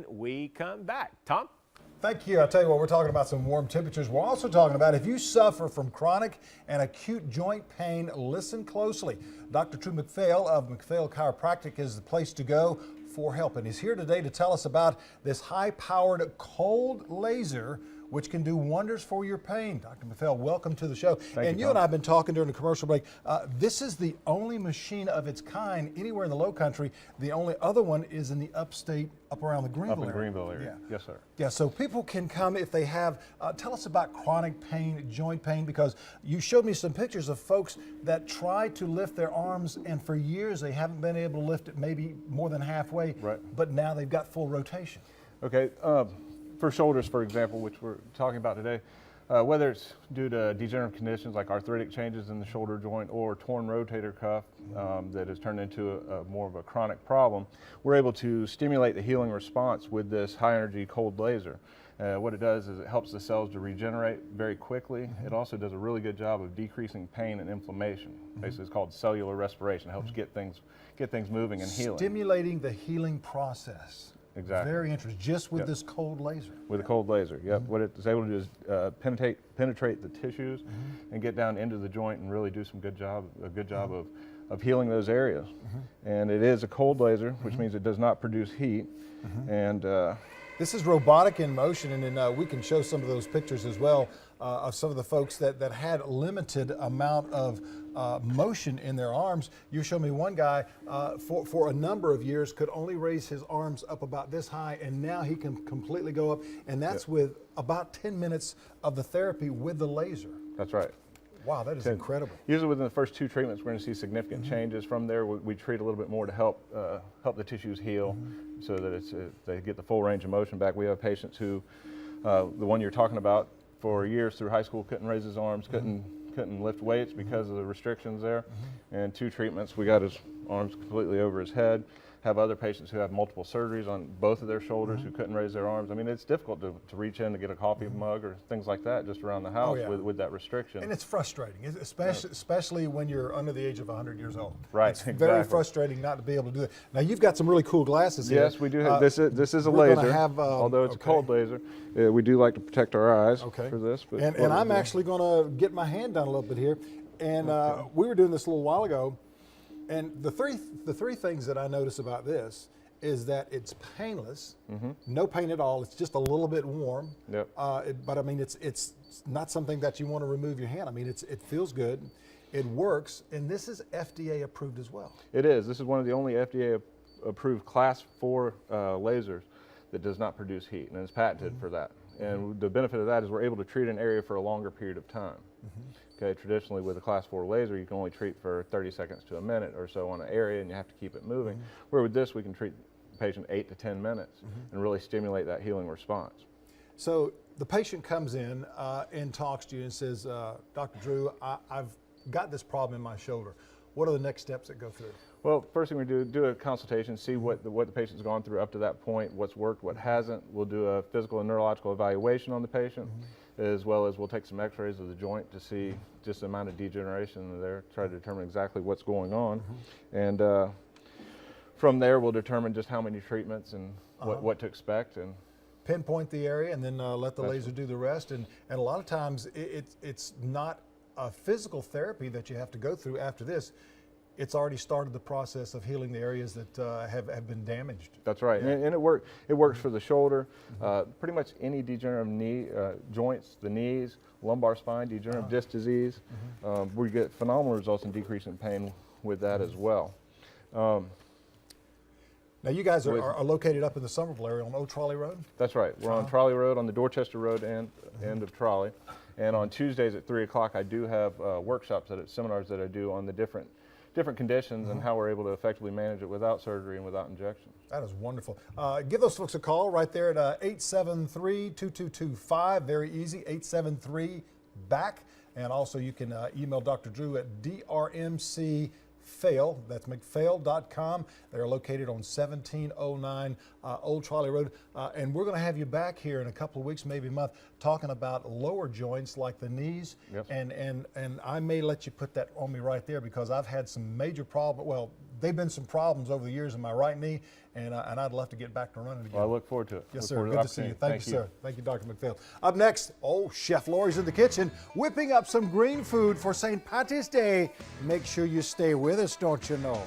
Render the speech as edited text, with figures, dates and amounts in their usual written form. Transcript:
We come back. Tom? Thank you. I'll tell you what, we're talking about some warm temperatures. We're also talking about if you suffer from chronic and acute joint pain, listen closely. Dr. Drew McPhail of McPhail Chiropractic is the place to go for help. And he's here today to tell us about this high-powered cold laser which can do wonders for your pain. Dr. McPhail, welcome to the show. Thank you, and I have been talking during the commercial break. This is the only machine of its kind anywhere in the low country. The only other one is in the upstate, up around the Greenville area. Up in Greenville area. Yeah. Yes, sir. Yeah, so people can come if they have, tell us about chronic pain, joint pain, because you showed me some pictures of folks that try to lift their arms and for years they haven't been able to lift it maybe more than halfway, right. But now they've got full rotation. Okay, for shoulders, for example, which we're talking about today, whether it's due to degenerative conditions like arthritic changes in the shoulder joint or torn rotator cuff that has turned into more of a chronic problem, we're able to stimulate the healing response with this high energy cold laser. What it does is it helps the cells to regenerate very quickly. It also does a really good job of decreasing pain and inflammation. Basically, it's called cellular respiration. It helps get things moving and healing. Stimulating the healing process. Exactly. Very interesting, just with this cold laser. With a cold laser, yep. What it's able to do is penetrate the tissues and get down into the joint and really do a good job of healing those areas. And it is a cold laser, which means it does not produce heat. And this is robotic in motion, and then we can show some of those pictures as well of some of the folks that had limited amount of motion in their arms. You showed me one guy for a number of years could only raise his arms up about this high, and now he can completely go up, and that's with about 10 minutes of the therapy with the laser. That's right. Wow, that is incredible. Usually within the first 2 treatments, we're going to see significant changes. From there, we treat a little bit more to help the tissues heal so that they get the full range of motion back. We have patients who, the one you're talking about, for years through high school couldn't raise his arms, couldn't lift weights because of the restrictions there. And 2 treatments, we got his arms completely over his head. Have other patients who have multiple surgeries on both of their shoulders who couldn't raise their arms. I mean, it's difficult to reach in to get a coffee mug or things like that just around the house with that restriction. And it's frustrating, especially when you're under the age of 100 years old. Right, It's very frustrating not to be able to do that. Now, you've got some really cool glasses here. Yes, we do. Have, this is a laser, although it's a cold laser. We do like to protect our eyes for this. But and I'm actually going to get my hand down a little bit here. And we were doing this a little while ago. And the three things that I notice about this is that it's painless, no pain at all. It's just a little bit warm. Yep. But I mean, it's not something that you want to remove your hand. I mean, it feels good, it works, and this is FDA approved as well. It is. This is one of the only FDA approved Class 4 lasers that does not produce heat, and it's patented for that. And the benefit of that is we're able to treat an area for a longer period of time. Okay, traditionally with a Class 4 laser, you can only treat for 30 seconds to a minute or so on an area, and you have to keep it moving. Where with this, we can treat the patient 8 to 10 minutes and really stimulate that healing response. So the patient comes in and talks to you and says, Dr. Drew, I've got this problem in my shoulder. What are the next steps that go through? Well, first thing we do a consultation, see what the patient's gone through up to that point, what's worked, what hasn't. We'll do a physical and neurological evaluation on the patient, as well as we'll take some x-rays of the joint to see just the amount of degeneration there, try to determine exactly what's going on. And from there, we'll determine just how many treatments and what to expect. And pinpoint the area and then let the laser do the rest. And a lot of times it's not a physical therapy that you have to go through after this. It's already started the process of healing the areas that have been damaged. That's right, and it works for the shoulder, pretty much any degenerative knee joints, the knees, lumbar spine, degenerative disc disease. We get phenomenal results in decreasing pain with that as well. Now you guys are located up in the Somerville area on Old Trolley Road? That's right, we're on Trolley Road, on the Dorchester Road end of Trolley. And on Tuesdays at 3 o'clock I do have workshops, seminars that I do on the different conditions and how we're able to effectively manage it without surgery and without injection. That is wonderful. Give those folks a call right there at 873-2225. Very easy, 873-BACK. And also you can email Dr. Drew at drmcphail, that's McPhail.com. They're located on 1709 Old Trolley Road. And we're going to have you back here in a couple of weeks, maybe a month, talking about lower joints like the knees. Yep. And I may let you put that on me right there because I've had some major problems. Well, they've been some problems over the years in my right knee, and I'd love to get back to running again. Well, I look forward to it. Yes, Look sir. forward Good the to see you. opportunity. Thank you, sir. Thank you, Dr. McPhail. Up next, Chef Lori's in the kitchen whipping up some green food for St. Patty's Day. Make sure you stay with us, don't you know?